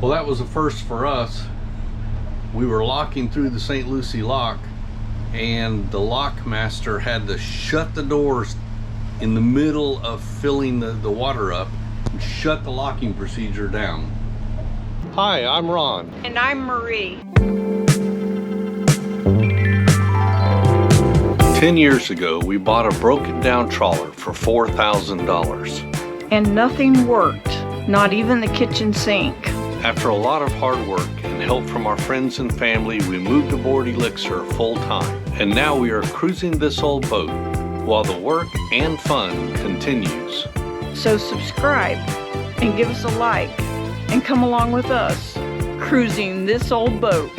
Well, that was a first for us. We were locking through the St. Lucie lock, and the lock master had to shut the doors in the middle of filling the water up and shut the locking procedure down. Hi, I'm Ron. And I'm Marie. 10 years ago, we bought a broken down trawler for $4,000. And nothing worked, not even the kitchen sink. After a lot of hard work and help from our friends and family, we moved aboard Elixir full time. And now we are cruising this old boat while the work and fun continues. So subscribe and give us a like and come along with us, cruising this old boat.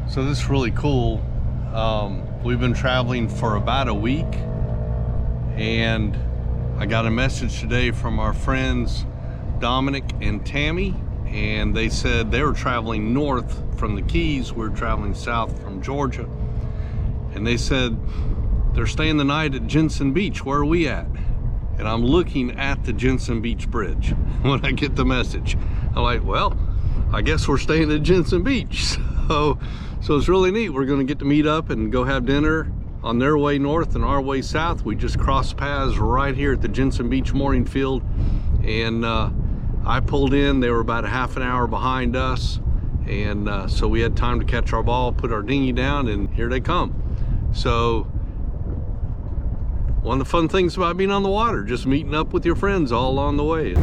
So this is really cool. We've been traveling for about a week, and I got a message today from our friends Dominic and Tammy, and they said they were traveling north from the Keys. We're traveling south from Georgia, and they said they're staying the night at Jensen Beach. Where are we at? And I'm looking at the Jensen Beach bridge when I get the message. I'm like, well, I guess we're staying at Jensen Beach. So it's really neat. We're going to get to meet up and go have dinner on their way north and our way south. We just crossed paths right here at the Jensen Beach mooring field, and I pulled in. They were about a half an hour behind us, and so we had time to catch our ball, put our dinghy down, and here they come. So one of the fun things about being on the water, just meeting up with your friends all along the way.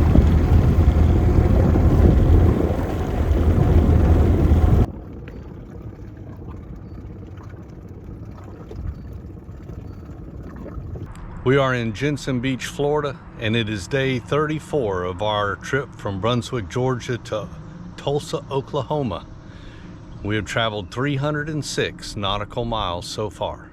We are in Jensen Beach, Florida, and it is day 34 of our trip from Brunswick, Georgia to Tulsa, Oklahoma. We have traveled 306 nautical miles so far.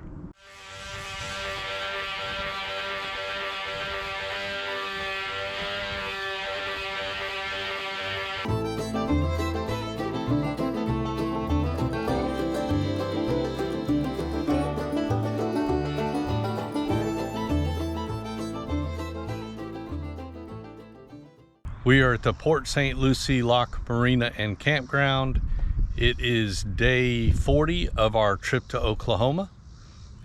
We are at the Port St. Lucie Lock Marina and Campground. It is day 40 of our trip to Oklahoma,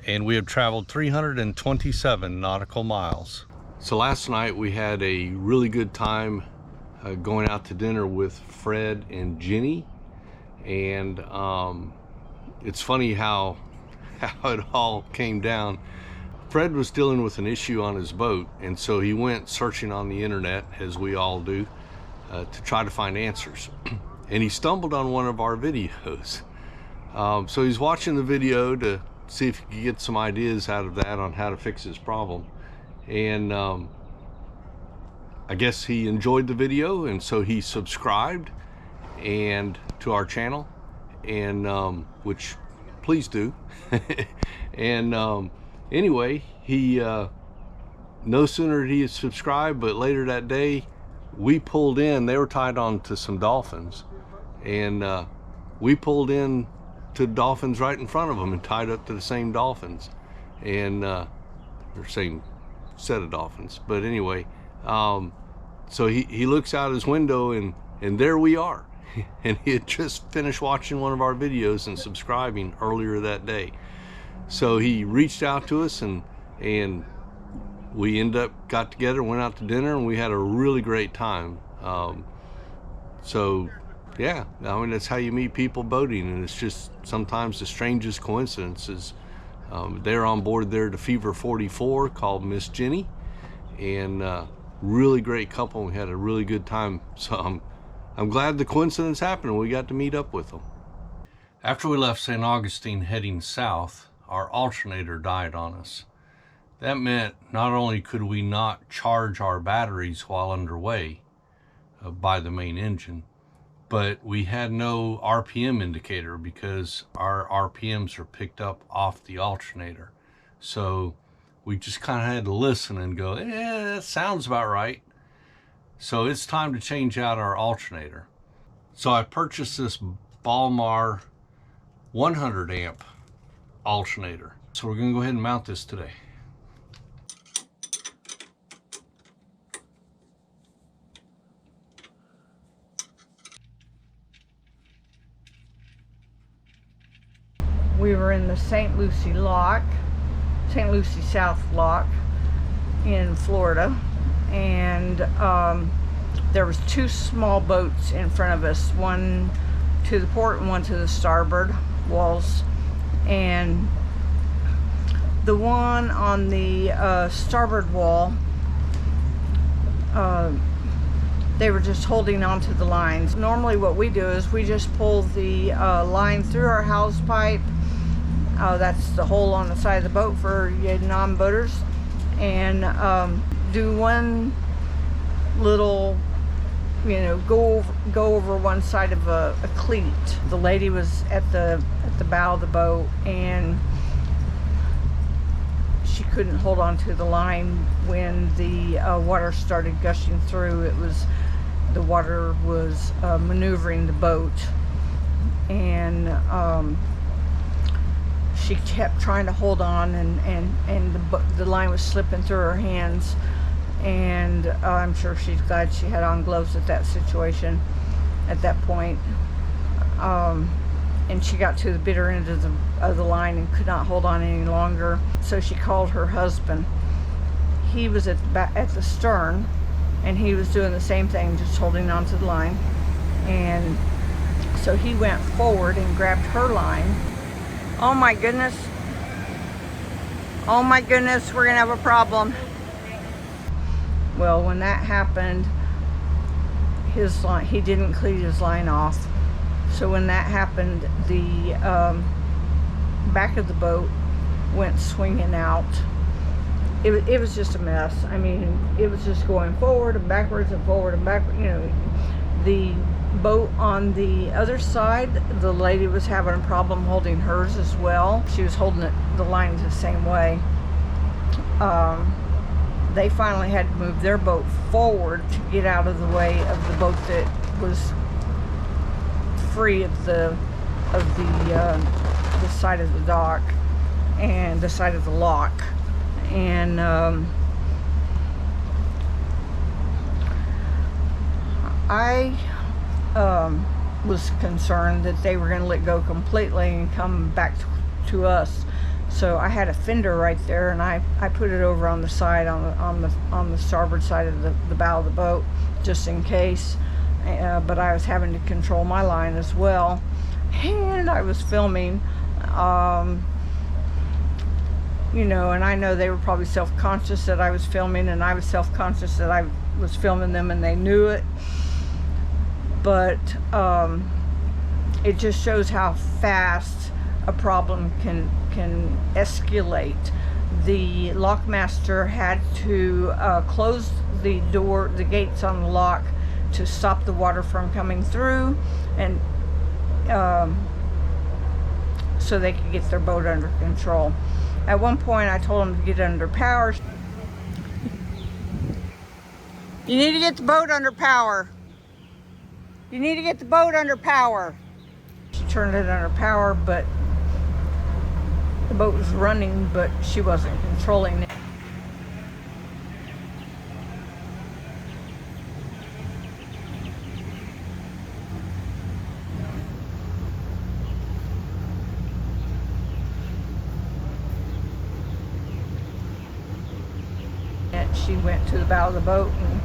and we have traveled 327 nautical miles. So last night we had a really good time going out to dinner with Fred and Jenny, and it's funny how it all came down. Fred was dealing with an issue on his boat, and so he went searching on the internet, as we all do, to try to find answers. And he stumbled on one of our videos. So he's watching the video to see if he could get some ideas out of that on how to fix his problem. And I guess he enjoyed the video, and so he subscribed and to our channel, and which please do. And anyway, he no sooner did he subscribed, but later that day we pulled in. They were tied on to some dolphins, and we pulled in to dolphins right in front of them and tied up to the same dolphins, and the same set of dolphins. But anyway, so he looks out his window, and there we are. And he had just finished watching one of our videos and subscribing earlier that day. So he reached out to us, and we got together, went out to dinner, and we had a really great time. So yeah, I mean, that's how you meet people boating, and it's just sometimes the strangest coincidences. They're on board there, the Fever 44, called Miss Jenny, and really great couple. We had a really good time. So I'm glad the coincidence happened and we got to meet up with them. After we left St. Augustine heading south, our alternator died on us. That meant not only could we not charge our batteries while underway by the main engine, but we had no RPM indicator because our RPMs are picked up off the alternator. So we just kind of had to listen and go, that sounds about right. So it's time to change out our alternator. So I purchased this Balmar 100 amp alternator. So we're gonna go ahead and mount this today. We were in the St. Lucie Lock, St. Lucie South Lock in Florida, and there was two small boats in front of us, one to the port and one to the starboard walls, and the one on the starboard wall, they were just holding on to the lines. Normally what we do is we just pull the line through our house pipe. That's the hole on the side of the boat for you non-boaters, and do one little, go over one side of a cleat. The lady was at the bow of the boat, and she couldn't hold on to the line when the water started gushing through. The water was maneuvering the boat, and she kept trying to hold on, and the line was slipping through her hands, and I'm sure she's glad she had on gloves at that situation, at that point. And she got to the bitter end of the line and could not hold on any longer, so she called her husband. He was at the stern, and he was doing the same thing, just holding on to the line. And so he went forward and grabbed her line. Oh my goodness. Oh my goodness, we're gonna have a problem. Well, when that happened, his line, he didn't cleat his line off. So when that happened, the back of the boat went swinging out. It was just a mess. I mean, it was just going forward and backwards and forward and backward. The boat on the other side, the lady was having a problem holding hers as well. She was holding the lines the same way. They finally had to move their boat forward to get out of the way of the boat that was free of the side of the dock and the side of the lock. And I was concerned that they were going to let go completely and come back to us. So I had a fender right there, and I put it over on the side, on the starboard side of the bow of the boat, just in case. But I was having to control my line as well, and I was filming. And I know they were probably self-conscious that I was filming, and I was self-conscious that I was filming them, and they knew it. But it just shows how fast a problem can escalate. The lockmaster had to close the gates on the lock to stop the water from coming through, and so they could get their boat under control. At one point I told them to get under power. You need to get the boat under power. You need to get the boat under power. She turned it under power, but the boat was running, but she wasn't controlling it. And she went to the bow of the boat, and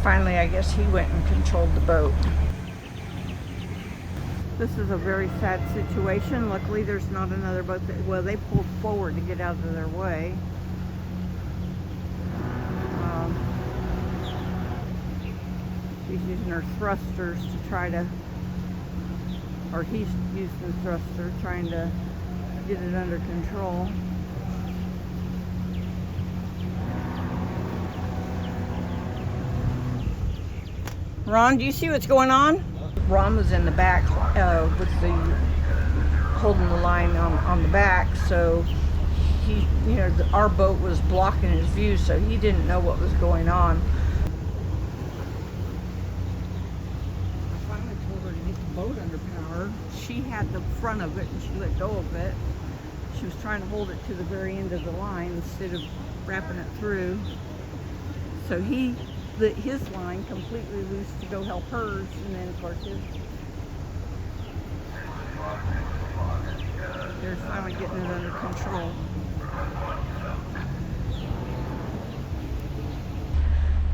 finally, I guess he went and controlled the boat. This is a very sad situation. Luckily, there's not another boat well, they pulled forward to get out of their way. She's using her thrusters to try to, or he's using the thruster trying to get it under control. Ron, do you see what's going on? Ron was in the back with the holding the line on the back, so he, you know, our boat was blocking his view, so he didn't know what was going on. I finally told her to get the boat under power. She had the front of it and she let go of it. She was trying to hold it to the very end of the line instead of wrapping it through. So he let his line completely loose to go help hers, and then of course they're finally getting it under control.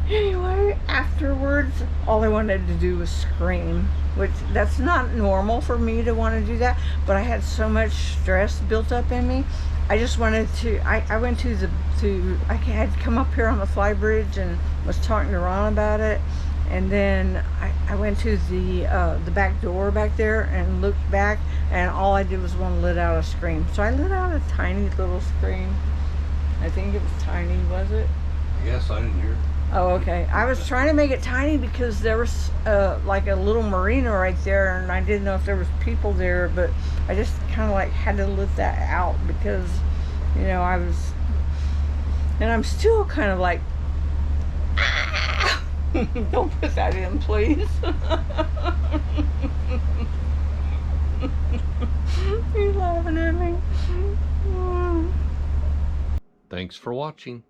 Anyway, afterwards, all I wanted to do was scream, which that's not normal for me to want to do that, but I had so much stress built up in me. I just wanted to, I went I had come up here on the fly bridge and was talking to Ron about it, and then I went to the back door back there and looked back, and all I did was want to let out a scream. So I let out a tiny little scream. I think it was tiny, was it? Yes, I didn't hear. Oh, okay. I was trying to make it tiny because there was like a little marina right there, and I didn't know if there was people there, but I just kind of like had to let that out because, you know, I was, and I'm still kind of like, ah! Don't put that in, please. You're laughing at me. Thanks for watching.